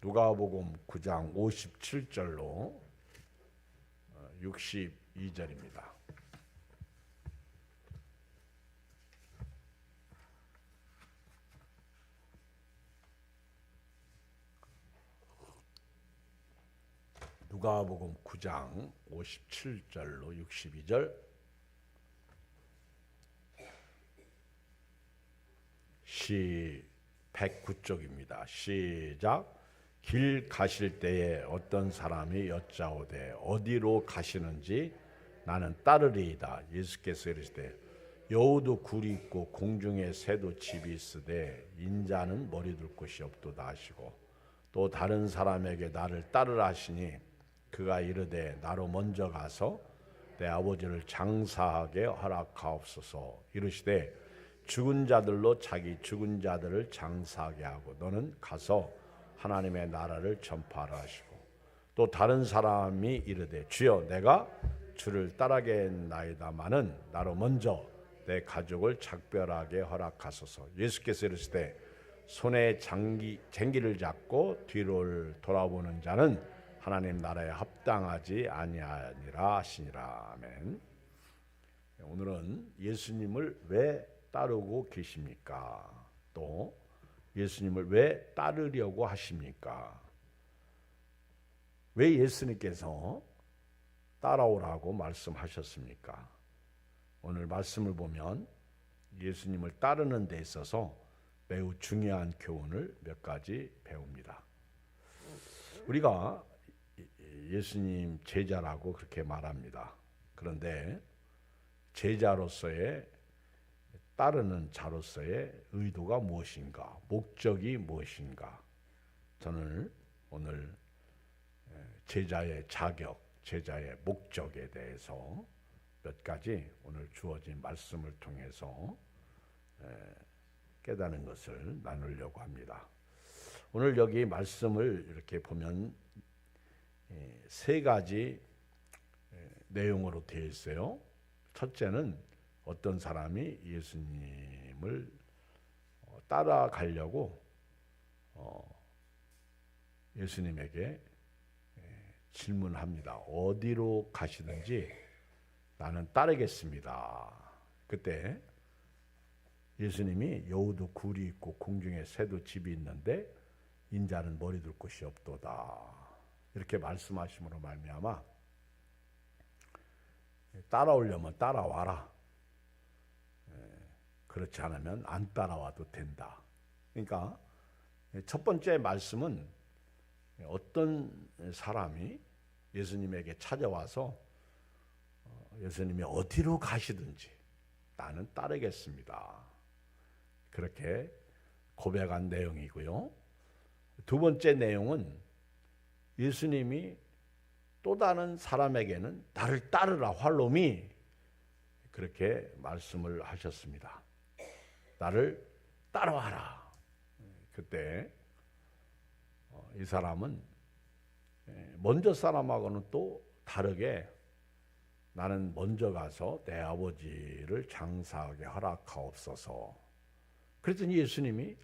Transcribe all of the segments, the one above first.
누가복음 9장 57절로 62절입니다. 누가복음 9장 57절로 62절. 시 109쪽입니다. 시작. 길 가실 때에 어떤 사람이 여짜오되 어디로 가시는지 나는 따르리이다. 예수께서 이르시되 여우도 굴이 있고 공중에 새도 집이 있으되 인자는 머리 둘 곳이 없도다 하시고, 또 다른 사람에게 나를 따르라 하시니 그가 이르되 나로 먼저 가서 내 아버지를 장사하게 허락하옵소서. 이르시되 죽은 자들로 자기 죽은 자들을 장사하게 하고 너는 가서 하나님의 나라를 전파하라 하시고, 또 다른 사람이 이르되 주여 내가 주를 따르겠나이다마는 나로 먼저 내 가족을 작별하게 허락하소서. 예수께서 이르시되 손에 쟁기를 잡고 뒤를 돌아보는 자는 하나님 나라에 합당하지 아니하니라 하시니라. 아멘. 오늘은 예수님을 왜 따르고 계십니까? 또 예수님을 왜 따르려고 하십니까? 왜 예수님께서 따라오라고 말씀하셨습니까? 오늘 말씀을 보면 예수님을 따르는 데 있어서 매우 중요한 교훈을 몇 가지 배웁니다. 우리가 예수님 제자라고 그렇게 말합니다. 그런데 제자로서의, 따르는 자로서의 의도가 무엇인가, 목적이 무엇인가, 저는 오늘 제자의 자격, 제자의 목적에 대해서 몇 가지 오늘 주어진 말씀을 통해서 깨닫는 것을 나누려고 합니다. 오늘 여기 말씀을 이렇게 보면 세 가지 내용으로 되어 있어요. 첫째는 어떤 사람이 예수님을 따라가려고 예수님에게 질문합니다. 어디로 가시든지 나는 따르겠습니다. 그때 예수님이 여우도 굴이 있고 공중에 새도 집이 있는데 인자는 머리 둘 곳이 없도다, 이렇게 말씀하심으로 말미암아 따라오려면 따라와라, 그렇지 않으면 안 따라와도 된다. 그러니까 첫 번째 말씀은 어떤 사람이 예수님에게 찾아와서 예수님이 어디로 가시든지 나는 따르겠습니다, 그렇게 고백한 내용이고요. 두 번째 내용은 예수님이 또 다른 사람에게는 나를 따르라, 활놈이 그렇게 말씀을 하셨습니다. 나를 따라와라. 그때 이 사람은 먼저 사람하고는 또 다르게 나는 먼저 가서 내 아버지를 장사하게 허락하옵소서. 그랬더니 예수님이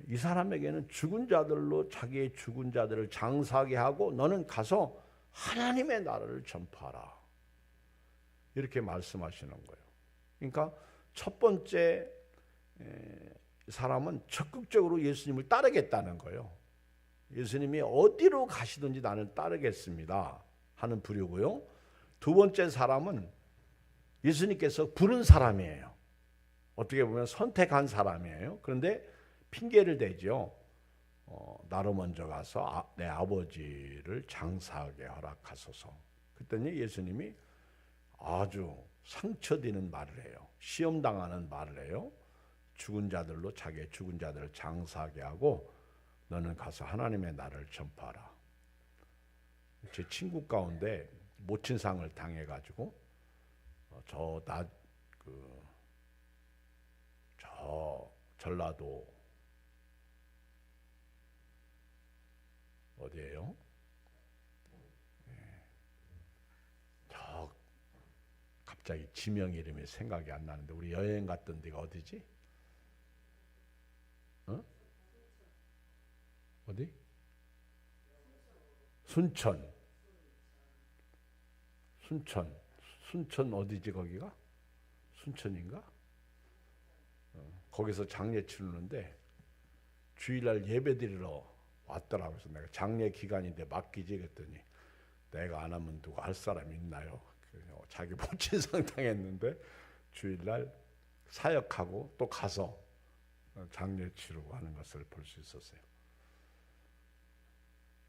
이 사람에게는 죽은 자들로 자기의 죽은 자들을 장사하게 하고 너는 가서 하나님의 나라를 전파하라, 이렇게 말씀하시는 거예요. 그러니까 첫 번째 사람은 적극적으로 예수님을 따르겠다는 거예요. 예수님이 어디로 가시든지 나는 따르겠습니다 하는 부류고요. 두 번째 사람은 예수님께서 부른 사람이에요. 어떻게 보면 선택한 사람이에요. 그런데 핑계를 대죠. 나로 먼저 가서 내 아버지를 장사하게 허락하소서. 그랬더니 예수님이 아주 상처되는 말을 해요. 시험당하는 말을 해요. 죽은 자들로 자기의 죽은 자들을 장사하게 하고 너는 가서 하나님의 나라를 전파하라. 제 친구 가운데 모친상을 당해가지고 저 전라도 어디예요? 저 갑자기 지명 이름이 생각이 안 나는데 우리 여행 갔던 데가 어디지? 어디? 순천 어디지 거기가? 순천인가? 거기서 장례 치르는데 주일날 예배 드리러 왔더라고요. 그래서 내가 장례 기간인데 맡기지 그랬더니 내가 안 하면 누가 할 사람 있나요? 자기 모친상 당했는데 주일날 사역하고 또 가서 장례 치르고 하는 것을 볼 수 있었어요.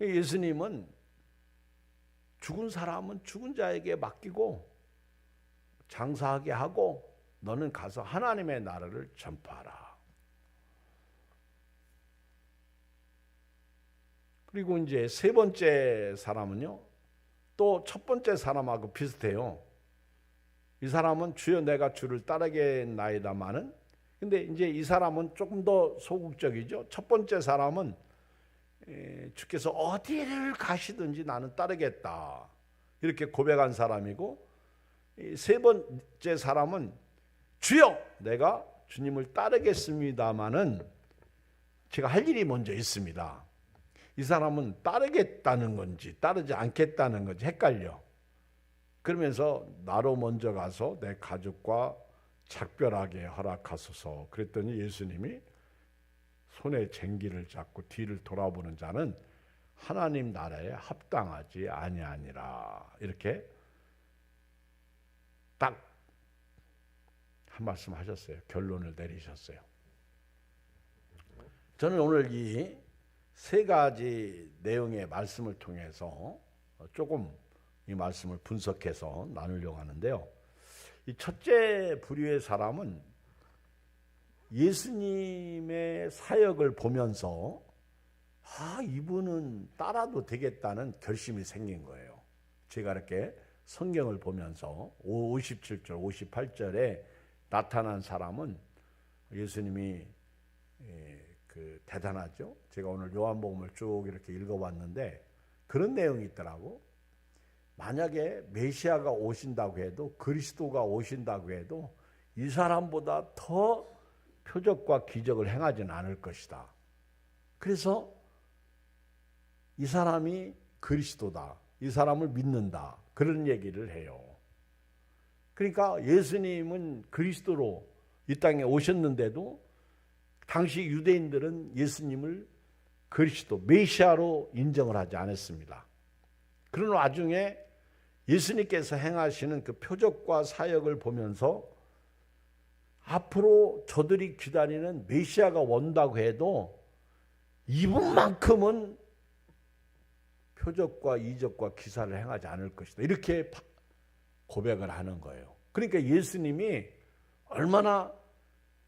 예수님은 죽은 사람은 죽은 자에게 맡기고 장사하게 하고 너는 가서 하나님의 나라를 전파하라. 그리고 이제 세 번째 사람은요, 또 첫 번째 사람하고 비슷해요. 이 사람은 주여 내가 주를 따르겠나이다마는, 근데 이제 이 사람은 조금 더 소극적이죠. 첫 번째 사람은 주께서 어디를 가시든지 나는 따르겠다 이렇게 고백한 사람이고, 세 번째 사람은 주여 내가 주님을 따르겠습니다마는 제가 할 일이 먼저 있습니다. 이 사람은 따르겠다는 건지 따르지 않겠다는 건지 헷갈려. 그러면서 나로 먼저 가서 내 가족과 작별하게 허락하소서 그랬더니 예수님이 손에 쟁기를 잡고 뒤를 돌아보는 자는 하나님 나라에 합당하지 아니하니라. 이렇게 딱 한 말씀 하셨어요. 결론을 내리셨어요. 저는 오늘 이 세 가지 내용의 말씀을 통해서 조금 이 말씀을 분석해서 나누려고 하는데요. 이 첫째 부류의 사람은 예수님의 사역을 보면서 이분은 따라도 되겠다는 결심이 생긴 거예요. 제가 이렇게 성경을 보면서 57절, 58절에 나타난 사람은 예수님이 대단하죠. 제가 오늘 요한복음을 쭉 이렇게 읽어봤는데 그런 내용이 있더라고. 만약에 메시아가 오신다고 해도, 그리스도가 오신다고 해도 이 사람보다 더 표적과 기적을 행하지는 않을 것이다. 그래서 이 사람이 그리스도다, 이 사람을 믿는다, 그런 얘기를 해요. 그러니까 예수님은 그리스도로 이 땅에 오셨는데도 당시 유대인들은 예수님을 그리스도, 메시아로 인정을 하지 않았습니다. 그런 와중에 예수님께서 행하시는 그 표적과 사역을 보면서 앞으로 저들이 기다리는 메시아가 온다고 해도 이분만큼은 표적과 이적과 기사를 행하지 않을 것이다. 이렇게 고백을 하는 거예요. 그러니까 예수님이 얼마나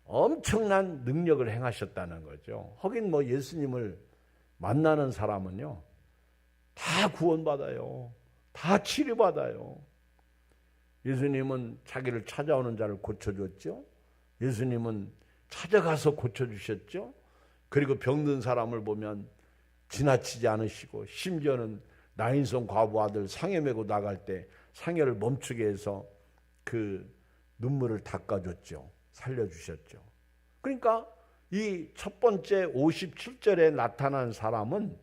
엄청난 능력을 행하셨다는 거죠. 하긴 뭐 예수님을 만나는 사람은요, 다 구원받아요. 다 치료받아요. 예수님은 자기를 찾아오는 자를 고쳐줬죠. 예수님은 찾아가서 고쳐주셨죠. 그리고 병든 사람을 보면 지나치지 않으시고, 심지어는 나인성 과부 아들 상해 메고 나갈 때 상해를 멈추게 해서 그 눈물을 닦아줬죠. 살려주셨죠. 그러니까 이 첫 번째 57절에 나타난 사람은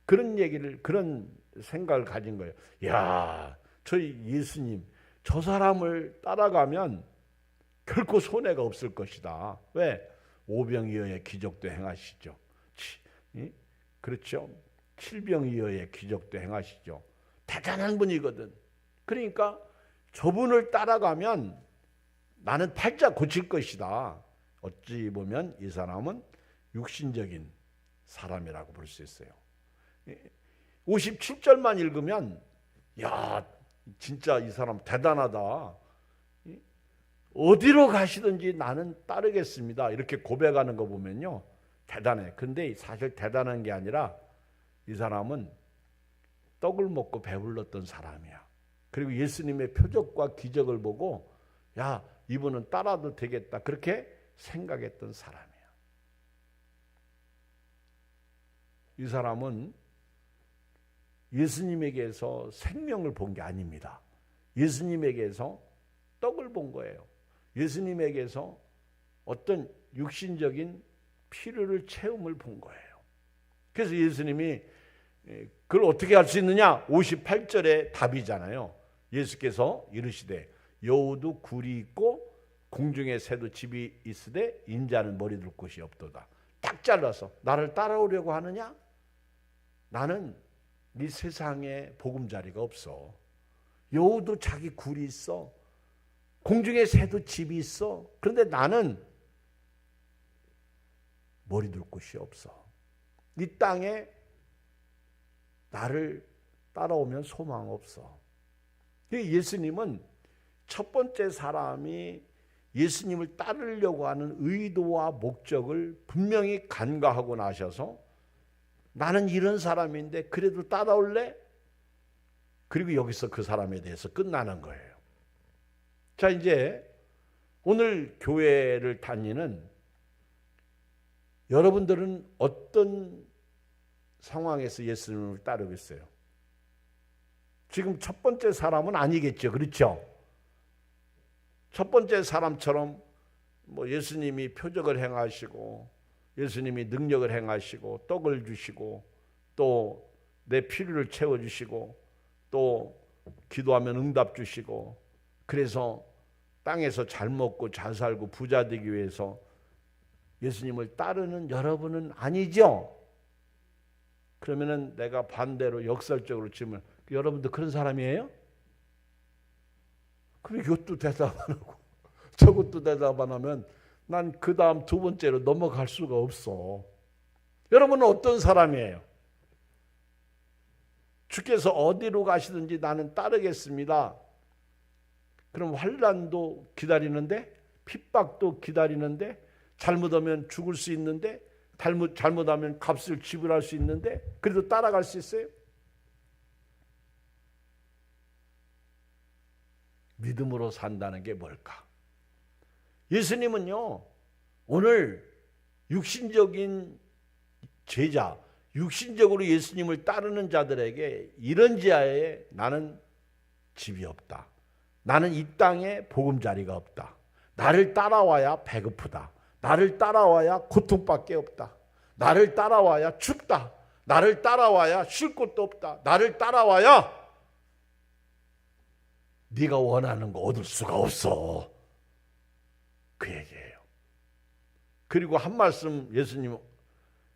그런 생각을 가진 거예요. 야, 저희 예수님, 저 사람을 따라가면 결코 손해가 없을 것이다. 왜? 오병이어의 기적도 행하시죠. 그렇죠. 칠병이어의 기적도 행하시죠. 대단한 분이거든. 그러니까 저분을 따라가면 나는 팔자 고칠 것이다. 어찌 보면 이 사람은 육신적인 사람이라고 볼 수 있어요. 57절만 읽으면 야, 진짜 이 사람 대단하다. 어디로 가시든지 나는 따르겠습니다. 이렇게 고백하는 거 보면요, 대단해. 근데 사실 대단한 게 아니라 이 사람은 떡을 먹고 배불렀던 사람이야. 그리고 예수님의 표적과 기적을 보고 야, 이분은 따라도 되겠다, 그렇게 생각했던 사람이야. 이 사람은 예수님에게서 생명을 본 게 아닙니다. 예수님에게서 떡을 본 거예요. 예수님에게서 어떤 육신적인 필요를, 체험을 본 거예요. 그래서 예수님이 그걸 어떻게 할 수 있느냐? 58절의 답이잖아요. 예수께서 이르시되 여우도 굴이 있고 공중에 새도 집이 있으되 인자는 머리 둘 곳이 없도다. 딱 잘라서 나를 따라오려고 하느냐? 나는 이 세상에 보금자리가 없어. 여우도 자기 굴이 있어. 공중에 새도 집이 있어. 그런데 나는 머리 둘 곳이 없어. 이 땅에 나를 따라오면 소망 없어. 예수님은 첫 번째 사람이 예수님을 따르려고 하는 의도와 목적을 분명히 간과하고 나셔서 나는 이런 사람인데 그래도 따라올래? 그리고 여기서 그 사람에 대해서 끝나는 거예요. 자, 이제 오늘 교회를 다니는 여러분들은 어떤 상황에서 예수님을 따르고 있어요? 지금 첫 번째 사람은 아니겠죠. 그렇죠? 첫 번째 사람처럼 뭐 예수님이 표적을 행하시고 예수님이 능력을 행하시고 떡을 주시고 또 내 필요를 채워주시고 또 기도하면 응답 주시고 그래서 땅에서 잘 먹고 잘 살고 부자 되기 위해서 예수님을 따르는 여러분은 아니죠? 그러면은 내가 반대로 역설적으로 치면 여러분도 그런 사람이에요? 그럼 이것도 대답 안 하고 저것도 대답 안 하면 난 그 다음 두 번째로 넘어갈 수가 없어. 여러분은 어떤 사람이에요? 주께서 어디로 가시든지 나는 따르겠습니다. 그럼 환난도 기다리는데 핍박도 기다리는데 잘못하면 죽을 수 있는데 잘못하면 값을 지불할 수 있는데 그래도 따라갈 수 있어요? 믿음으로 산다는 게 뭘까? 예수님은요, 오늘 육신적인 제자, 육신적으로 예수님을 따르는 자들에게 이런 지하에 나는 집이 없다. 나는 이 땅에 보금자리가 없다. 나를 따라와야 배고프다. 나를 따라와야 고통밖에 없다. 나를 따라와야 춥다. 나를 따라와야 쉴 곳도 없다. 나를 따라와야 네가 원하는 거 얻을 수가 없어. 그 얘기예요. 그리고 한 말씀 예수님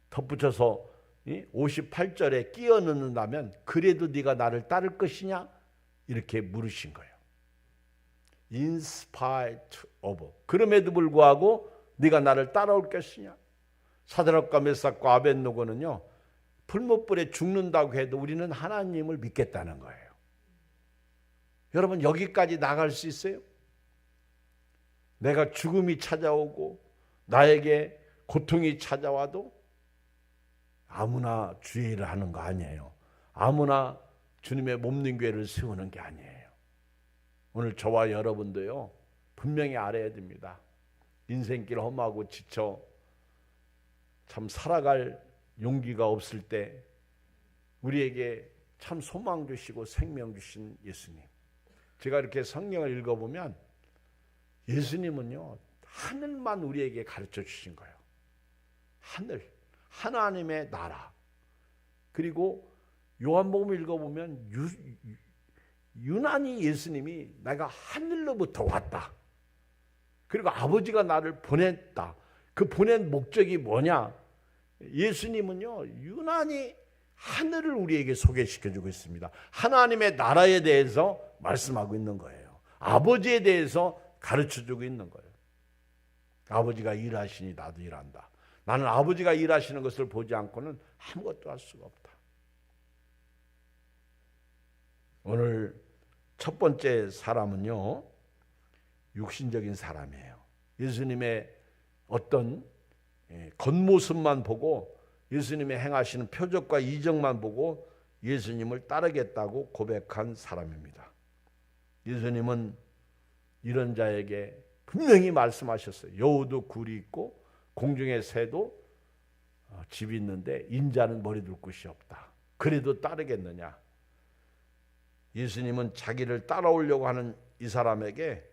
덧붙여서 58절에 끼워 넣는다면 그래도 네가 나를 따를 것이냐? 이렇게 물으신 거예요. In spite of. 그럼에도 불구하고 네가 나를 따라올 것이냐? 사드락과 메삭과 아벳노고는요, 풀무불에 죽는다고 해도 우리는 하나님을 믿겠다는 거예요. 여러분, 여기까지 나갈 수 있어요? 내가 죽음이 찾아오고 나에게 고통이 찾아와도 아무나 주의를 하는 거 아니에요. 아무나 주님의 몸된 교회를 세우는 게 아니에요. 오늘 저와 여러분도요, 분명히 알아야 됩니다. 인생길 험하고 지쳐 참 살아갈 용기가 없을 때 우리에게 참 소망 주시고 생명 주신 예수님. 제가 이렇게 성경을 읽어보면 예수님은요, 하늘만 우리에게 가르쳐 주신 거예요. 하늘, 하나님의 나라. 그리고 요한복음 읽어보면 유난히 예수님이 내가 하늘로부터 왔다. 그리고 아버지가 나를 보냈다. 그 보낸 목적이 뭐냐? 예수님은요, 유난히 하늘을 우리에게 소개시켜주고 있습니다. 하나님의 나라에 대해서 말씀하고 있는 거예요. 아버지에 대해서 가르쳐주고 있는 거예요. 아버지가 일하시니 나도 일한다. 나는 아버지가 일하시는 것을 보지 않고는 아무것도 할 수가 없다. 오늘 첫 번째 사람은요, 육신적인 사람이에요. 예수님의 어떤 겉모습만 보고 예수님의 행하시는 표적과 이적만 보고 예수님을 따르겠다고 고백한 사람입니다. 예수님은 이런 자에게 분명히 말씀하셨어요. 여우도 굴이 있고 공중의 새도 집이 있는데 인자는 머리 둘 곳이 없다. 그래도 따르겠느냐? 예수님은 자기를 따라오려고 하는 이 사람에게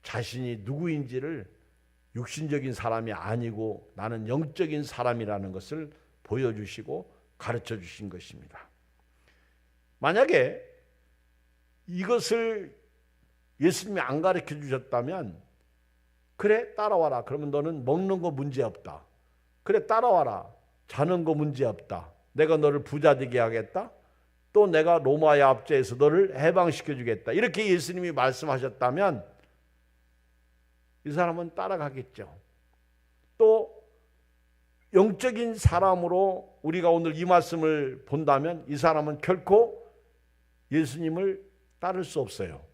자신이 누구인지를 육신적인 사람이 아니고 나는 영적인 사람이라는 것을 보여주시고 가르쳐 주신 것입니다. 만약에 이것을 예수님이 안 가르쳐 주셨다면 그래 따라와라. 그러면 너는 먹는 거 문제 없다. 그래 따라와라. 자는 거 문제 없다. 내가 너를 부자 되게 하겠다. 또 내가 로마의 압제에서 너를 해방시켜 주겠다. 이렇게 예수님이 말씀하셨다면 이 사람은 따라가겠죠. 또 영적인 사람으로 우리가 오늘 이 말씀을 본다면 이 사람은 결코 예수님을 따를 수 없어요.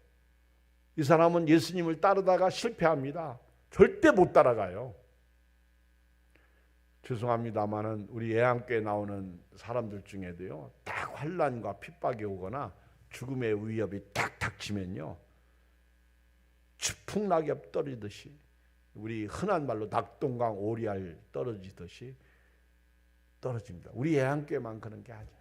이 사람은 예수님을 따르다가 실패합니다. 절대 못 따라가요. 죄송합니다마는 우리 예안교회 나오는 사람들 중에도요, 딱 환난과 핍박이 오거나 죽음의 위협이 딱 닥치면요, 추풍낙엽 떨어지듯이, 우리 흔한 말로 낙동강 오리알 떨어지듯이 떨어집니다. 우리 예안교회만 그런 게 아니에요.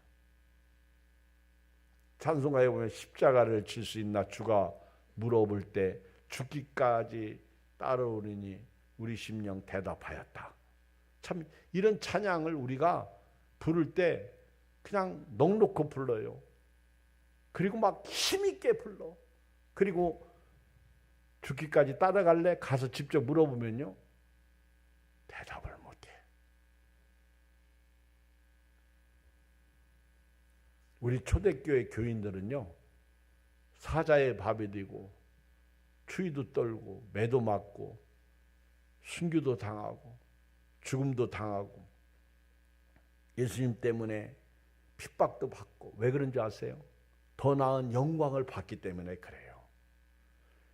찬송가에 보면 십자가를 질 수 있나 주가 물어볼 때 죽기까지 따라오리니 우리 심령 대답하였다. 참 이런 찬양을 우리가 부를 때 그냥 넋놓고 불러요. 그리고 막 힘있게 불러. 그리고 죽기까지 따라갈래? 가서 직접 물어보면요, 대답을 못해. 우리 초대교회 교인들은요, 사자의 밥이 되고 추위도 떨고 매도 맞고 순교도 당하고 죽음도 당하고 예수님 때문에 핍박도 받고, 왜 그런지 아세요? 더 나은 영광을 받기 때문에 그래요.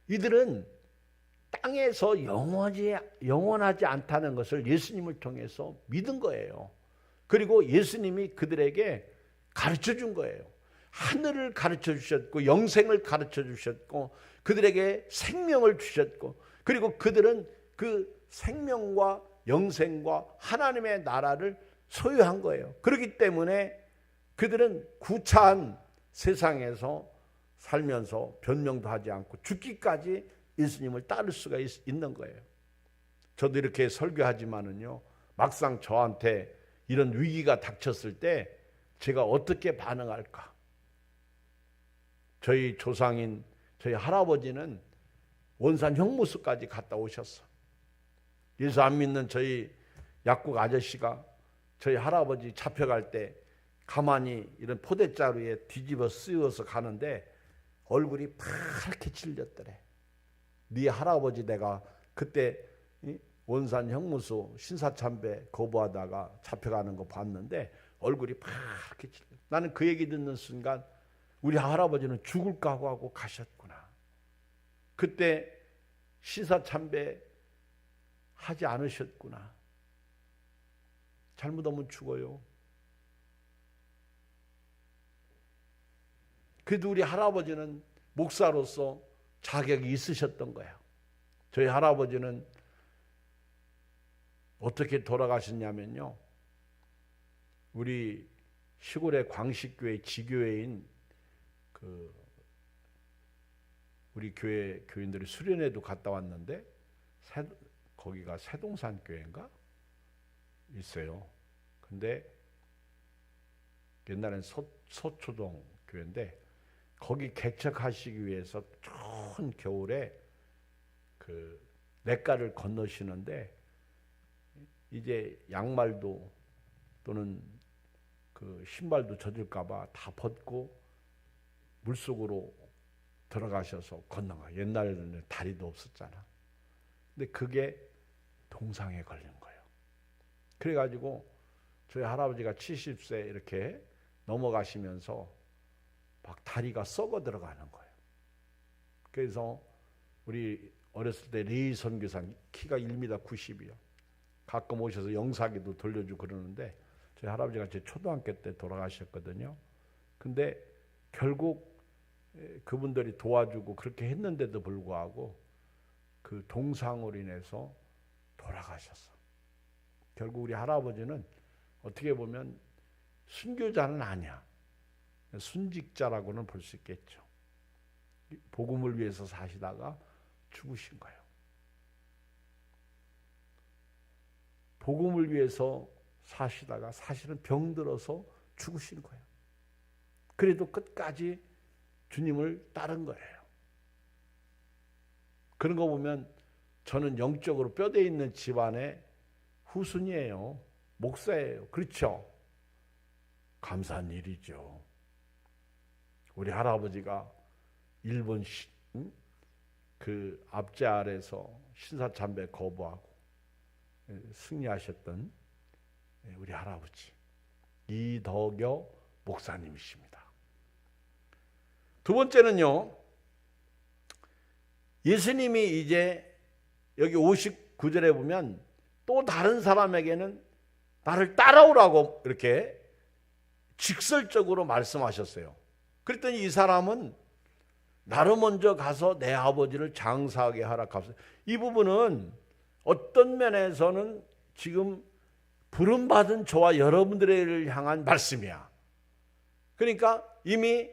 이들은 땅에서 영원하지 않다는 것을 예수님을 통해서 믿은 거예요. 그리고 예수님이 그들에게 가르쳐 준 거예요. 하늘을 가르쳐 주셨고 영생을 가르쳐 주셨고 그들에게 생명을 주셨고, 그리고 그들은 그 생명과 영생과 하나님의 나라를 소유한 거예요. 그렇기 때문에 그들은 구차한 세상에서 살면서 변명도 하지 않고 죽기까지 예수님을 따를 수가 있는 거예요. 저도 이렇게 설교하지만은요, 막상 저한테 이런 위기가 닥쳤을 때 제가 어떻게 반응할까? 저희 조상인 저희 할아버지는 원산 형무소까지 갔다 오셨어. 예수 안 믿는 저희 약국 아저씨가 저희 할아버지 잡혀갈 때 가만히 이런 포대자루에 뒤집어 쓰여서 가는데 얼굴이 파랗게 질렸더래. 네 할아버지 내가 그때 원산 형무소 신사참배 거부하다가 잡혀가는 거 봤는데 얼굴이 파랗게 질렸어. 나는 그 얘기 듣는 순간 우리 할아버지는 죽을 각오하고 가셨구나. 그때 신사참배 하지 않으셨구나. 잘못하면 죽어요. 그래도 우리 할아버지는 목사로서 자격이 있으셨던 거예요. 저희 할아버지는 어떻게 돌아가셨냐면요, 우리 시골의 광식교회 지교회인 우리 교회 교인들이 수련회도 갔다 왔는데 거기가 세동산 교회인가 있어요. 근데 옛날엔 서초동 교회인데 거기 개척하시기 위해서 추운 겨울에 그 냇가를 건너시는데 이제 양말도 또는 그 신발도 젖을까봐 다 벗고 물속으로 들어가셔서 건너가. 옛날에는 다리도 없었잖아. 근데 그게 동상에 걸린 거예요. 그래가지고 저희 할아버지가 70세 이렇게 넘어가시면서 막 다리가 썩어 들어가는 거예요. 그래서 우리 어렸을 때 레이 선교사님 키가 1m 90이요. 가끔 오셔서 영사기도 돌려주고 그러는데 저희 할아버지가 제 초등학교 때 돌아가셨거든요. 근데 결국 그분들이 도와주고 그렇게 했는데도 불구하고 그 동상으로 인해서 돌아가셨어. 결국 우리 할아버지는 어떻게 보면 순교자는 아니야. 순직자라고는 볼 수 있겠죠. 복음을 위해서 사시다가 죽으신 거예요. 복음을 위해서 사시다가 사실은 병들어서 죽으신 거예요. 그래도 끝까지 주님을 따른 거예요. 그런 거 보면 저는 영적으로 뼈대 있는 집안의 후순이에요. 목사예요. 그렇죠? 감사한 일이죠. 우리 할아버지가 일본 그 압제 아래서 신사참배 거부하고 승리하셨던 우리 할아버지 이덕여 목사님이십니다. 두 번째는요, 예수님이 이제 여기 59절에 보면 또 다른 사람에게는 나를 따라오라고 이렇게 직설적으로 말씀하셨어요. 그랬더니 이 사람은 나로 먼저 가서 내 아버지를 장사하게 하라 합시다. 이 부분은 어떤 면에서는 지금 부름받은 저와 여러분들을 향한 말씀이야. 그러니까 이미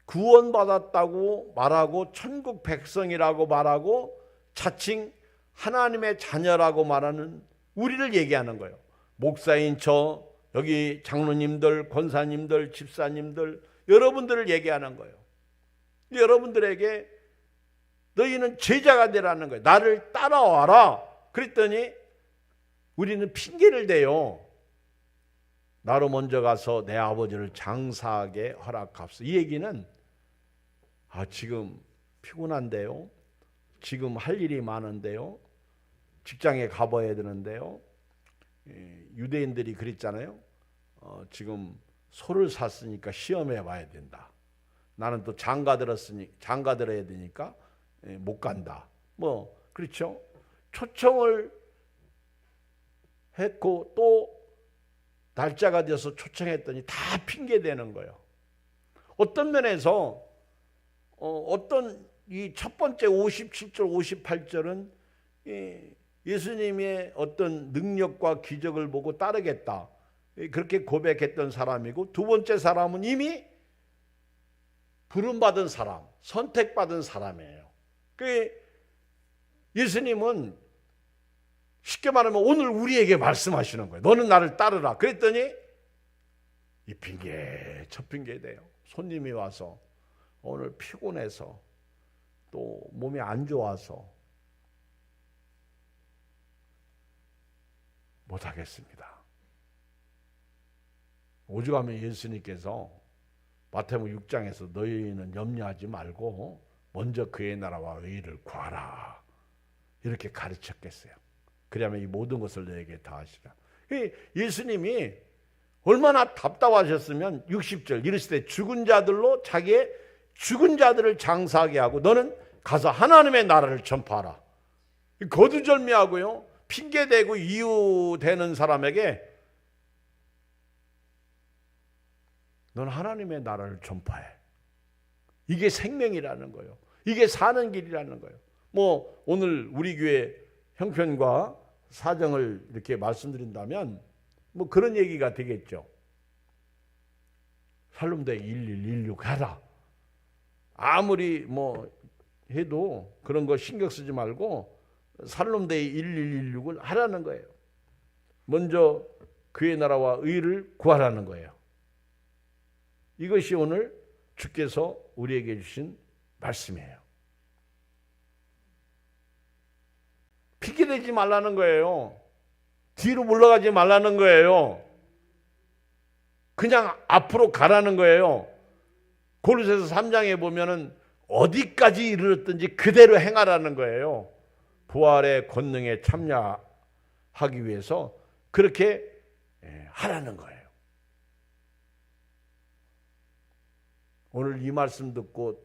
구원받았다고 말하고 천국 백성이라고 말하고 자칭 하나님의 자녀라고 말하는 우리를 얘기하는 거예요. 목사인 저, 여기 장로님들, 권사님들, 집사님들, 여러분들을 얘기하는 거예요. 여러분들에게 너희는 제자가 되라는 거예요. 나를 따라와라. 그랬더니 우리는 핑계를 대요. 나로 먼저 가서 내 아버지를 장사하게 허락합시다. 이 얘기는 지금 피곤한데요. 지금 할 일이 많은데요. 직장에 가봐야 되는데요. 유대인들이 그랬잖아요. 지금 소를 샀으니까 시험해 봐야 된다. 나는 또 장가 들어야 되니까 못 간다. 뭐 그렇죠. 초청을 했고 또 날짜가 돼서 초청했더니 다 핑계 대는 거예요. 어떤 면에서 어떤 이 첫 번째 57절 58절은 예수님의 어떤 능력과 기적을 보고 따르겠다 그렇게 고백했던 사람이고, 두 번째 사람은 이미 부름받은 사람, 선택받은 사람이에요. 그 예수님은 쉽게 말하면 오늘 우리에게 말씀하시는 거예요. 너는 나를 따르라. 그랬더니 이 핑계 저 핑계 대요. 손님이 와서 오늘 피곤해서 또 몸이 안 좋아서 못하겠습니다. 오죽하면 예수님께서 마태복음 6장에서 너희는 염려하지 말고 먼저 그의 나라와 의를 구하라 이렇게 가르쳤겠어요. 그러면 이 모든 것을 너에게 다 하시라. 예수님이 얼마나 답답하셨으면 60절 이르시되 죽은 자들로 자기의 죽은 자들을 장사하게 하고 너는 가서 하나님의 나라를 전파하라. 거두절미하고요 핑계대고 이유대는 사람에게 넌 하나님의 나라를 전파해. 이게 생명이라는 거예요. 이게 사는 길이라는 거예요. 뭐 오늘 우리 교회 형편과 사정을 이렇게 말씀드린다면 뭐 그런 얘기가 되겠죠. 살림대 1116 해라. 아무리 뭐 해도 그런 거 신경 쓰지 말고 살림대 1116을 하라는 거예요. 먼저 그의 나라와 의를 구하라는 거예요. 이것이 오늘 주께서 우리에게 주신 말씀이에요. 핑계대지 말라는 거예요. 뒤로 물러가지 말라는 거예요. 그냥 앞으로 가라는 거예요. 고린도서 3장에 보면은 어디까지 이르렀든지 그대로 행하라는 거예요. 부활의 권능에 참여하기 위해서 그렇게 하라는 거예요. 오늘 이 말씀 듣고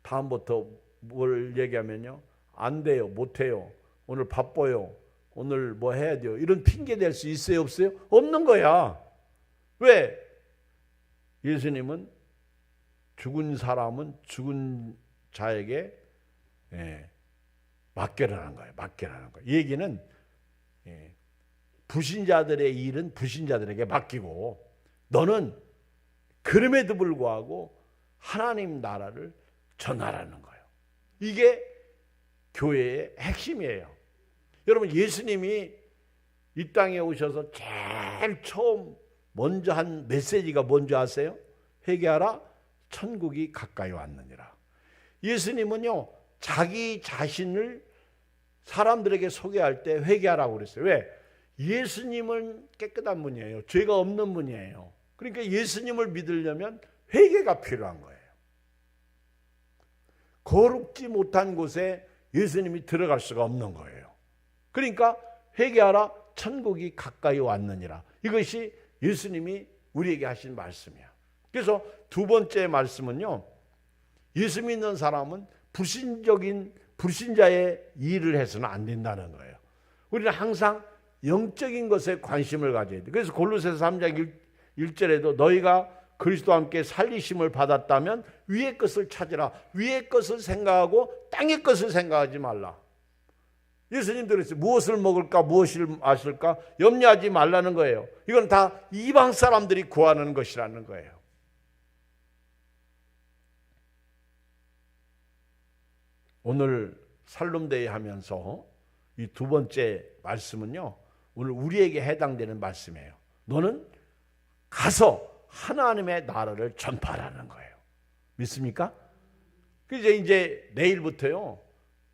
다음부터 뭘 얘기하면요, 안 돼요, 못 해요, 오늘 바빠요, 오늘 뭐 해야 돼요, 이런 핑계 댈 수 있어요, 없어요? 없는 거야. 왜? 예수님은 죽은 사람은 죽은 자에게 맡겨라는 거예요. 맡겨라는 거예요. 이 얘기는 불신자들의 일은 불신자들에게 맡기고 너는 그럼에도 불구하고 하나님 나라를 전하라는 거예요. 이게 교회의 핵심이에요. 여러분, 예수님이 이 땅에 오셔서 제일 처음 먼저 한 메시지가 뭔지 아세요? 회개하라, 천국이 가까이 왔느니라. 예수님은요, 자기 자신을 사람들에게 소개할 때 회개하라고 그랬어요. 왜? 예수님은 깨끗한 분이에요. 죄가 없는 분이에요. 그러니까 예수님을 믿으려면 회개가 필요한 거예요. 거룩지 못한 곳에 예수님이 들어갈 수가 없는 거예요. 그러니까 회개하라, 천국이 가까이 왔느니라. 이것이 예수님이 우리에게 하신 말씀이야. 그래서 두 번째 말씀은요, 예수 믿는 사람은 불신자의 일을 해서는 안 된다는 거예요. 우리는 항상 영적인 것에 관심을 가져야 돼. 그래서 골로새서 3장 1절에도 너희가 그리스도와 함께 살리심을 받았다면 위의 것을 찾으라. 위의 것을 생각하고 땅의 것을 생각하지 말라. 예수님 그랬어요. 무엇을 먹을까, 무엇을 마실까 염려하지 말라는 거예요. 이건 다 이방 사람들이 구하는 것이라는 거예요. 오늘 살룸데이 하면서 이 두 번째 말씀은요, 오늘 우리에게 해당되는 말씀이에요. 너는 가서 하나님의 나라를 전파하라는 거예요. 믿습니까? 그래서 이제 내일부터요,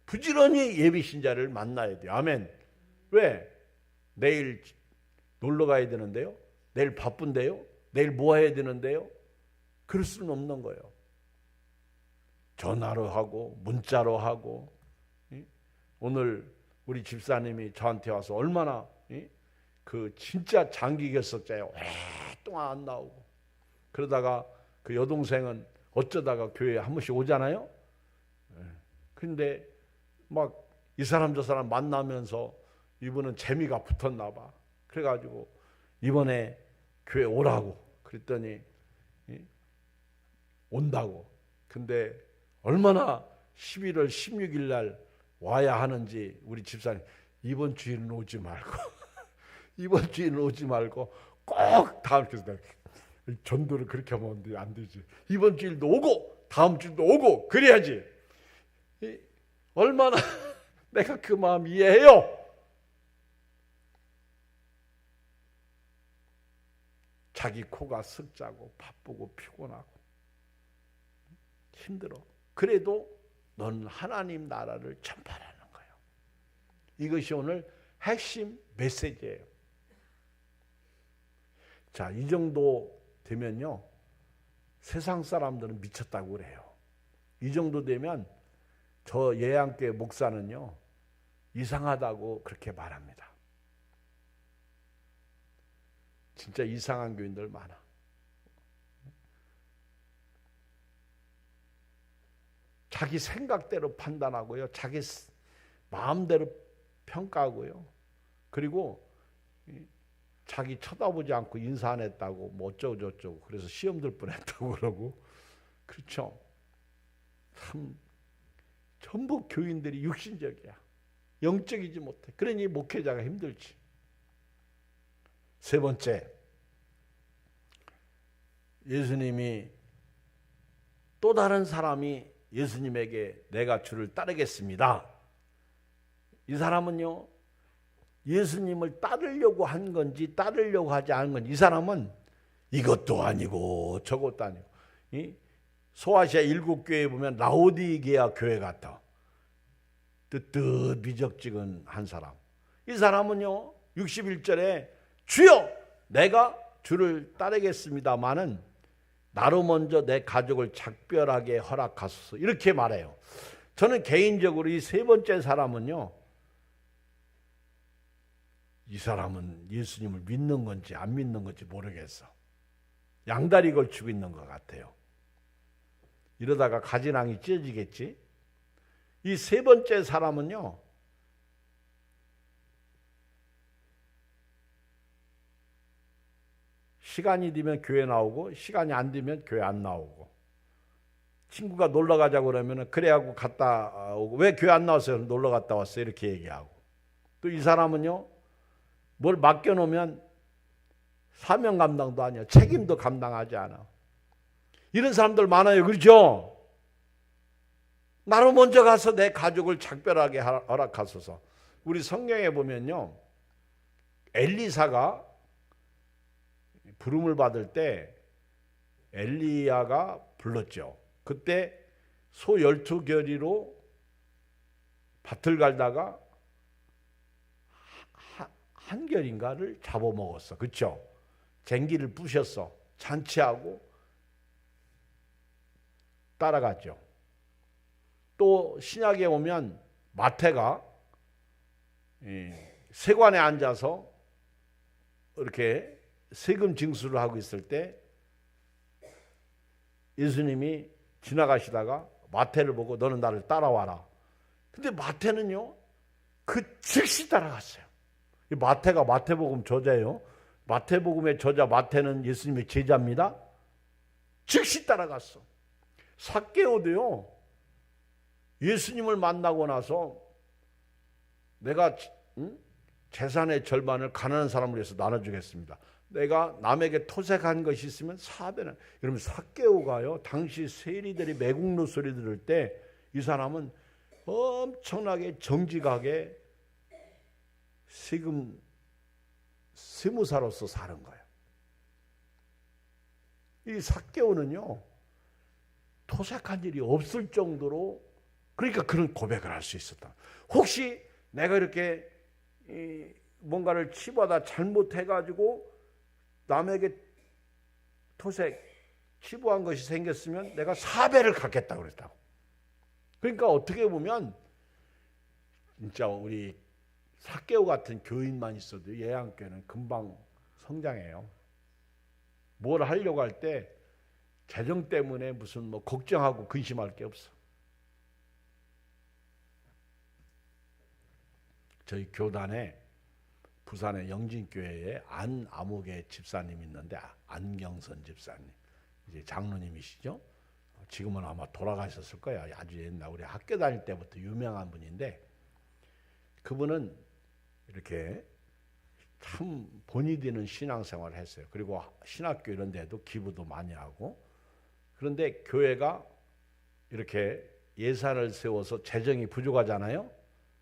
부지런히 예비신자를 만나야 돼요. 아멘. 왜? 내일 놀러 가야 되는데요. 내일 바쁜데요. 내일 뭐 해야 되는데요. 그럴 수는 없는 거예요. 전화로 하고 문자로 하고. 오늘 우리 집사님이 저한테 와서 얼마나 그 진짜 장기 결석자예요. 오랫동안 안 나오고. 그러다가 그 여동생은 어쩌다가 교회에 한 번씩 오잖아요. 근데 막 이 사람 저 사람 만나면서 이분은 재미가 붙었나 봐. 그래가지고 이번에 교회 오라고 그랬더니 온다고. 근데 얼마나 11월 16일 날 와야 하는지 우리 집사님 이번 주일은 오지 말고 이번 주일은 오지 말고 꼭 다음 주에 전도를 그렇게 하면 안 되지. 이번 주일도 오고 다음 주일도 오고 그래야지. 얼마나 내가 그 마음 이해해요. 자기 코가 쓱자고 바쁘고 피곤하고 힘들어. 그래도 넌 하나님 나라를 전파하라는 거예요. 이것이 오늘 핵심 메시지예요. 자, 이 정도 되면요, 세상 사람들은 미쳤다고 그래요. 이 정도 되면 저 예양교회 목사는요, 이상하다고 그렇게 말합니다. 진짜 이상한 교인들 많아. 자기 생각대로 판단하고요, 자기 마음대로 평가하고요, 그리고 자기 쳐다보지 않고 인사 안 했다고 뭐 어쩌고 저쩌고 그래서 시험 들 뻔했다고 그러고. 그렇죠. 참 전부 교인들이 육신적이야. 영적이지 못해. 그러니 목회자가 힘들지. 세 번째, 예수님이 또 다른 사람이 예수님에게 내가 주를 따르겠습니다. 이 사람은요, 예수님을 따르려고 한 건지 따르려고 하지 않은 건지, 이 사람은 이것도 아니고 저것도 아니고. 소아시아 7교회에 보면 라오디게아 교회 같아. 뜨뜻 미적지근한 사람. 이 사람은요, 61절에 주여 내가 주를 따르겠습니다마는 나로 먼저 내 가족을 작별하게 허락하소서, 이렇게 말해요. 저는 개인적으로 이 세 번째 사람은요, 이 사람은 예수님을 믿는 건지 안 믿는 건지 모르겠어. 양다리 걸치고 있는 것 같아요. 이러다가 가지랑이 찢어지겠지. 이 세 번째 사람은요, 시간이 되면 교회 나오고 시간이 안 되면 교회 안 나오고, 친구가 놀러 가자고 그러면 그래 하고 갔다 오고, 왜 교회 안 나왔어요? 놀러 갔다 왔어요, 이렇게 얘기하고. 또 이 사람은요, 뭘 맡겨놓으면 사명 감당도 아니야. 책임도 감당하지 않아. 이런 사람들 많아요. 그렇죠? 나로 먼저 가서 내 가족을 작별하게 허락하소서. 우리 성경에 보면요, 엘리사가 부름을 받을 때 엘리야가 불렀죠. 그때 소 12결이로 밭을 갈다가 한 결인가를 잡아먹었어. 그렇죠? 쟁기를 부셨어. 잔치하고 따라갔죠. 또 신약에 오면 마태가 세관에 앉아서 이렇게 세금 징수를 하고 있을 때 예수님이 지나가시다가 마태를 보고 너는 나를 따라와라. 근데 마태는요, 그 즉시 따라갔어요. 마태가 마태복음 저자예요. 마태복음의 저자 마태는 예수님의 제자입니다. 즉시 따라갔어. 삭개오도요, 예수님을 만나고 나서 내가 재산의 절반을 가난한 사람을 위해서 나눠주겠습니다. 내가 남에게 토색한 것이 있으면 4배는. 여러분, 삭개오가요, 당시 세리들이 매국노 소리 들을 때 이 사람은 엄청나게 정직하게 세무사로서 사는 거예요. 이 삭개오는요, 토색한 일이 없을 정도로, 그러니까 그런 고백을 할 수 있었다. 혹시 내가 이렇게 뭔가를 치부하다 잘못해가지고 남에게 토색, 치부한 것이 생겼으면 내가 4배를 갚겠다고 그랬다고. 그러니까 어떻게 보면 진짜 우리 삭개오 같은 교인만 있어도 예양교회는 금방 성장해요. 뭘 하려고 할 때 재정 때문에 무슨 뭐 걱정하고 근심할 게 없어. 저희 교단에 부산의 영진교회에 안암흑의 집사님 있는데, 안경선 집사님, 이제 장로님이시죠. 지금은 아마 돌아가셨을 거야. 아주 옛날 우리 학교 다닐 때부터 유명한 분인데, 그분은 이렇게 참 본이 되는 신앙생활을 했어요. 그리고 신학교 이런 데도 기부도 많이 하고. 그런데 교회가 이렇게 예산을 세워서 재정이 부족하잖아요.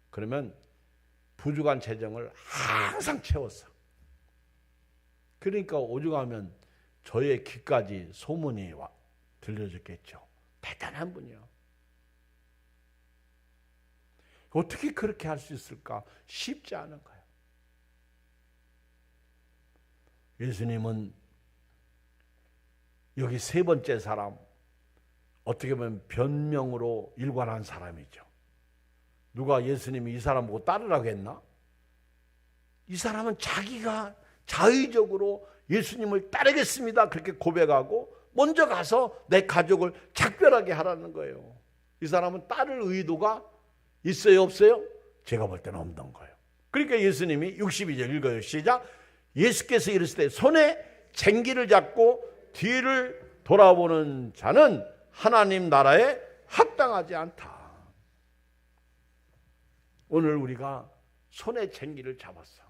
그러면 부족한 재정을 항상 채웠어. 그러니까 오죽하면 저의 귀까지 소문이 들려졌겠죠. 대단한 분이요. 어떻게 그렇게 할 수 있을까? 쉽지 않은 거예요. 예수님은 여기 세 번째 사람, 어떻게 보면 변명으로 일관한 사람이죠. 누가 예수님이 이 사람 보고 따르라고 했나? 이 사람은 자기가 자의적으로 예수님을 따르겠습니다 그렇게 고백하고 먼저 가서 내 가족을 작별하게 하라는 거예요. 이 사람은 따를 의도가 있어요, 없어요? 제가 볼 때는 없는 거예요. 그러니까 예수님이 62절 읽어요. 시작. 예수께서 이르실 때 손에 쟁기를 잡고 뒤를 돌아보는 자는 하나님 나라에 합당하지 않다. 오늘 우리가 손에 쟁기를 잡았어.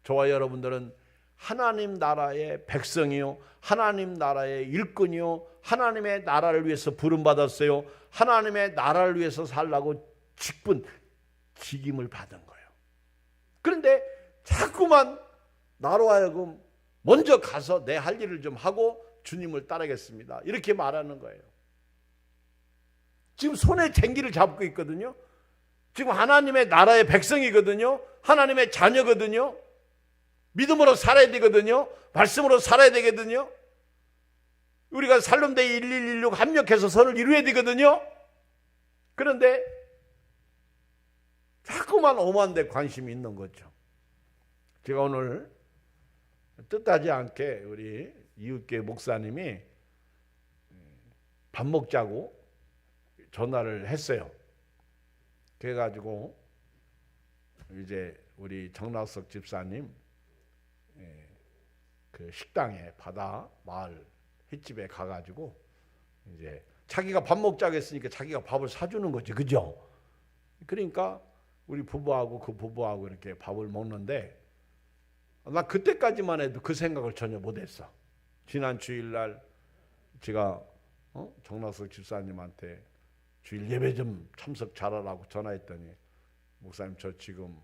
저와 여러분들은 하나님 나라의 백성이요, 하나님 나라의 일꾼이요, 하나님의 나라를 위해서 부름받았어요. 하나님의 나라를 위해서 살라고 직임을 받은 거예요. 그런데 자꾸만 나로 하여금 먼저 가서 내 할 일을 좀 하고 주님을 따르겠습니다 이렇게 말하는 거예요. 지금 손에 쟁기를 잡고 있거든요. 지금 하나님의 나라의 백성이거든요. 하나님의 자녀거든요. 믿음으로 살아야 되거든요. 말씀으로 살아야 되거든요. 우리가 살림대 1116 합력해서 선을 이루어야 되거든요. 그런데 자꾸만 오만 데 관심이 있는 거죠. 제가 오늘 뜻하지 않게 우리 이웃교회 목사님이 밥 먹자고 전화를 했어요. 그래가지고 이제 우리 정락석 집사님 그 식당에 바다 마을 횟집에 가가지고 이제 자기가 밥 먹자고 했으니까 자기가 밥을 사주는 거지, 그죠? 그러니까 우리 부부하고 그 부부하고 이렇게 밥을 먹는데 나 그때까지만 해도 그 생각을 전혀 못했어. 지난 주일날 제가 정락석 집사님한테 주일 예배 좀 참석 잘하라고 전화했더니 목사님 저 지금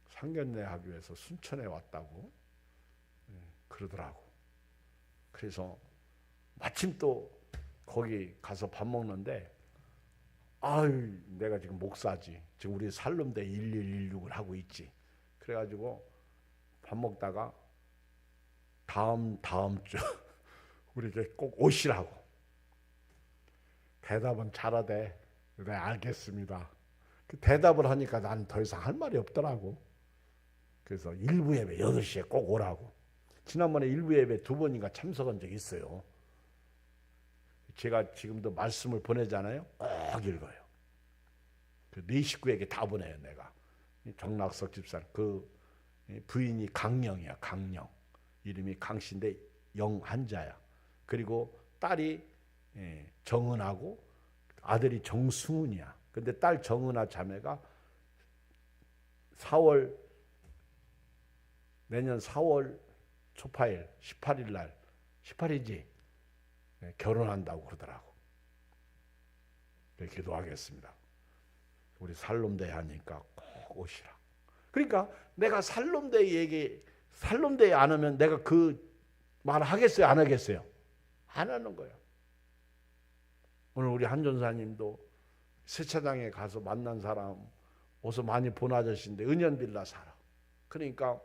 상견례 하기 위해서 순천에 왔다고 그러더라고. 그래서 마침 또 거기 가서 밥 먹는데 아유 내가 지금 목사지. 지금 우리 살롬대 1116을 하고 있지. 그래가지고 밥 먹다가 다음 주 우리에게 꼭 오시라고. 대답은 잘하대. 네 알겠습니다. 그 대답을 하니까 난 더 이상 할 말이 없더라고. 그래서 일부 예배 8시에 꼭 오라고. 지난번에 일부 예배 2번인가 참석한 적이 있어요. 제가 지금도 말씀을 보내잖아요. 꼭 읽어요. 네 식구에게 다 보내요. 내가. 정락석 집사 그 부인이 강령이야. 강령. 이름이 강씨인데 영한자야. 그리고 딸이 정은하고 아들이 정승훈이야. 근데 딸 정은아 자매가 내년 4월 초파일 18일 날 18이지 결혼한다고 그러더라고. 기도하겠습니다. 우리 살롬대 하니까 꼭 오시라. 그러니까 내가 살롬대에 안 오면 내가 그 말 하겠어요? 안 하겠어요? 안 하는 거예요. 오늘 우리 한 전사님도 세차장에 가서 만난 사람 어서 많이 본 아저씨인데 은연빌라 살아. 그러니까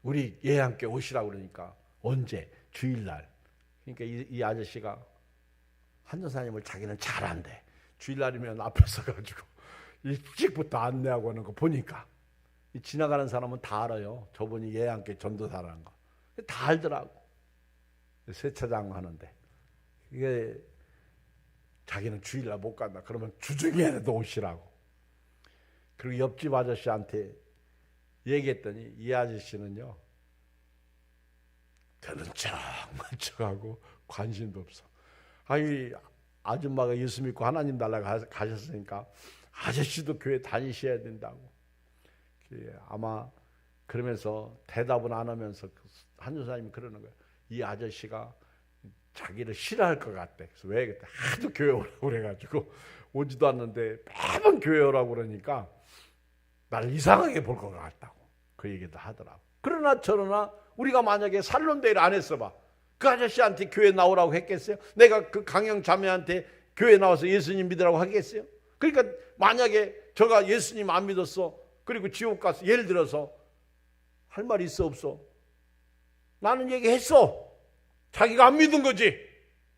우리 얘 함께 오시라고 그러니까 언제? 주일날. 그러니까 이 아저씨가 한 전사님을 자기는 잘 안대. 주일날이면 앞에 서가지고 일찍부터 안내하고 하는 거 보니까 지나가는 사람은 다 알아요. 저분이 얘 함께 전도사라는 거. 다 알더라고. 세차장 하는데 이게 자기는 주일날 못 간다. 그러면 주중에라도 오시라고. 그리고 옆집 아저씨한테 얘기했더니 이 아저씨는요. 되는 척만 척하고 관심도 없어. 아니 아줌마가 예수 믿고 하나님 달라 가셨으니까 아저씨도 교회 다니셔야 된다고. 아마 그러면서 대답은 안 하면서 한 전사님이 그러는 거예요. 이 아저씨가 자기를 싫어할 것 같대. 그래서 왜 그때 하도 교회 오라고 그래가지고 오지도 않는데 매번 교회 오라고 그러니까 나를 이상하게 볼 것 같다고 그 얘기도 하더라고. 그러나 저러나 우리가 만약에 살롬대회를 안 했어봐. 그 아저씨한테 교회 나오라고 했겠어요? 내가 그 강영 자매한테 교회 나와서 예수님 믿으라고 하겠어요? 그러니까 만약에 저가 예수님 안 믿었어. 그리고 지옥 가서 예를 들어서 할 말 있어 없어? 나는 얘기했어. 자기가 안 믿은 거지.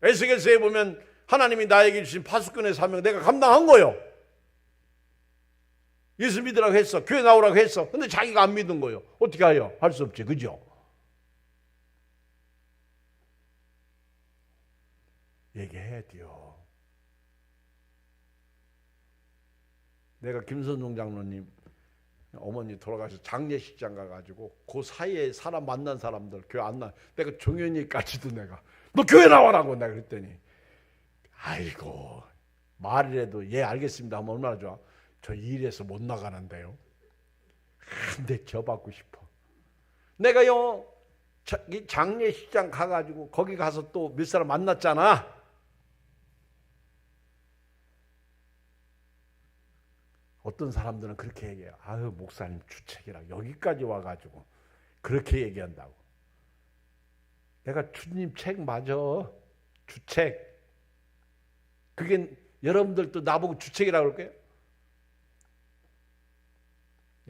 에스겔서에 보면 하나님이 나에게 주신 파수꾼의 사명 내가 감당한 거요. 예수 믿으라고 했어. 교회 나오라고 했어. 근데 자기가 안 믿은 거요. 어떻게 해요? 할 수 없지. 그죠? 얘기해야 돼요. 내가 김선종 장로님 어머니 돌아가셔서 장례식장 가가지고 그 사이에 사람 만난 사람들 교회 안 나. 내가 종현이까지도 내가 너 교회 나와라고 내가 그랬더니 아이고 말이라도 예 알겠습니다 하면 얼마나 좋아. 저 일에서 못 나가는데요. 근데 저 받고 싶어. 내가요 장례식장 가가지고 거기 가서 또 몇 사람 만났잖아. 어떤 사람들은 그렇게 얘기해요. 아유 목사님 주책이라 여기까지 와가지고 그렇게 얘기한다고. 내가 주님 책 맞아. 주책. 그게 여러분들도 나보고 주책이라고 그럴까요?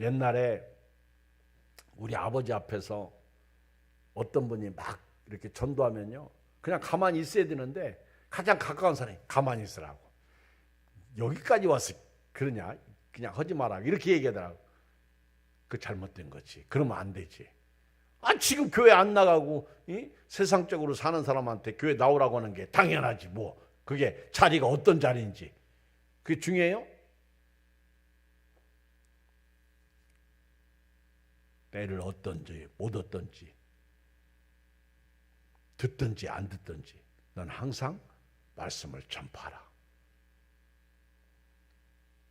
옛날에 우리 아버지 앞에서 어떤 분이 막 이렇게 전도하면요. 그냥 가만히 있어야 되는데 가장 가까운 사람이 가만히 있으라고. 여기까지 와서 그러냐? 그냥 하지 마라. 이렇게 얘기하더라고. 그 잘못된 거지. 그러면 안 되지. 아 지금 교회 안 나가고 세상적으로 사는 사람한테 교회 나오라고 하는 게 당연하지 뭐. 그게 자리가 어떤 자리인지. 그게 중요해요? 때를 얻든지 못 얻든지 듣든지 안 듣든지 넌 항상 말씀을 전파하라.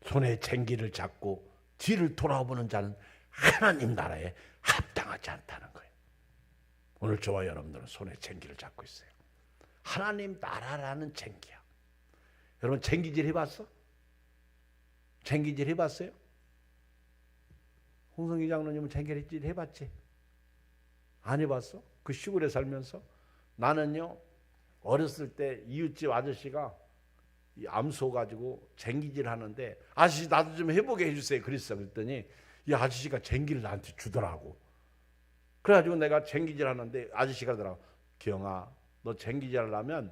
손에 쟁기를 잡고 뒤를 돌아보는 자는 하나님 나라에 합당하지 않다는 거예요. 오늘 저와 여러분들은 손에 쟁기를 잡고 있어요. 하나님 나라라는 쟁기야. 여러분 쟁기질 해봤어? 쟁기질 해봤어요? 홍성기 장로님은 쟁기질 해봤지? 안 해봤어? 그 시골에 살면서? 나는요, 어렸을 때 이웃집 아저씨가 이 암소 가지고 쟁기질 하는데, 아저씨 나도 좀 해보게 해주세요 그랬어. 그랬더니 이 아저씨가 쟁기를 나한테 주더라고. 그래가지고 내가 쟁기질 하는데 아저씨가 그러더라고. 기영아, 너 쟁기질 하려면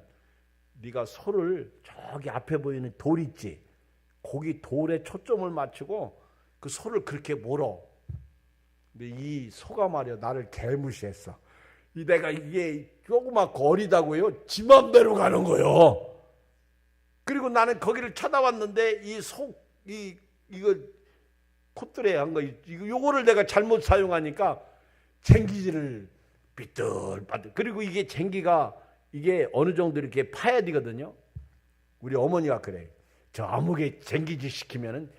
네가 소를 저기 앞에 보이는 돌 있지, 거기 돌에 초점을 맞추고 그 소를 그렇게 몰어. 근데 이 소가 말이야 나를 개무시했어. 이 내가 이게 조그맣고 어리다고요, 지 맘대로 가는 거요. 그리고 나는 거기를 쳐다봤는데 이 이거 콧들에 한 거, 요거를 내가 잘못 사용하니까 쟁기질을 삐뚤빠뚤. 그리고 이게 쟁기가 이게 어느 정도 이렇게 파야 되거든요. 우리 어머니가 그래. 저 아무개 쟁기질 시키면은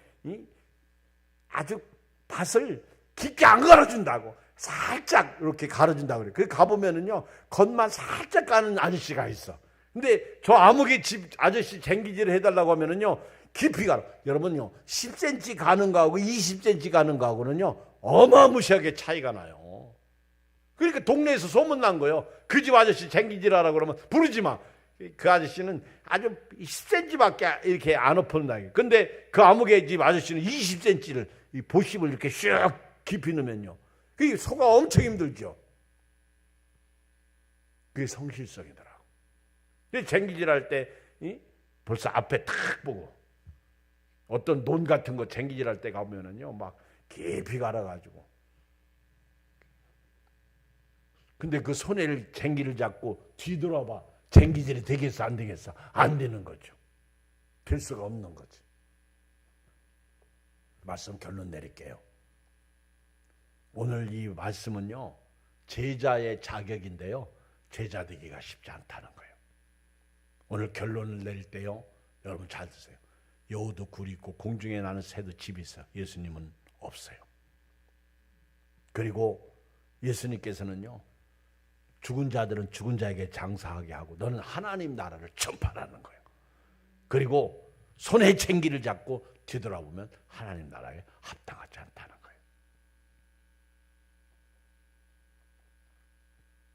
아주 밭을 깊게 안 갈아준다고, 살짝 이렇게 갈아준다고 그래. 그 가보면은요, 겉만 살짝 가는 아저씨가 있어. 근데 저 아무개 집 아저씨 쟁기질을 해달라고 하면은요, 깊이 가라. 여러분요, 10cm 가는 거하고 20cm 가는 거하고는요, 어마무시하게 차이가 나요. 그러니까 동네에서 소문난 거예요. 그 집 아저씨 쟁기질 하라고 그러면 부르지 마. 그 아저씨는 아주 10cm밖에 이렇게 안 엎어진다. 근데 그 아무개 집 아저씨는 20cm를 이 보십을 이렇게 슉 깊이 넣으면요, 그게 소가 엄청 힘들죠. 그게 성실성이더라고. 쟁기질 할 때 벌써 앞에 탁 보고, 어떤 논 같은 거 쟁기질 할 때 가면은요, 막 깊이 갈아가지고, 근데 그 손에 쟁기를 잡고 뒤돌아봐. 쟁기질이 되겠어 안 되겠어? 안 되는 거죠. 될 수가 없는 거지. 말씀 결론 내릴게요. 오늘 이 말씀은요, 제자의 자격인데요, 제자 되기가 쉽지 않다는 거예요. 오늘 결론을 내릴 때요, 여러분 잘 드세요. 여우도 굴 있고 공중에 나는 새도 집이 있어. 예수님은 없어요. 그리고 예수님께서는요, 죽은 자들은 죽은 자에게 장사하게 하고 너는 하나님 나라를 전파하는 거예요. 그리고 손에 쟁기를 잡고 뒤돌아보면 하나님 나라에 합당하지 않다는 거예요.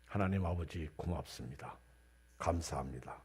하나님 아버지 고맙습니다. 감사합니다.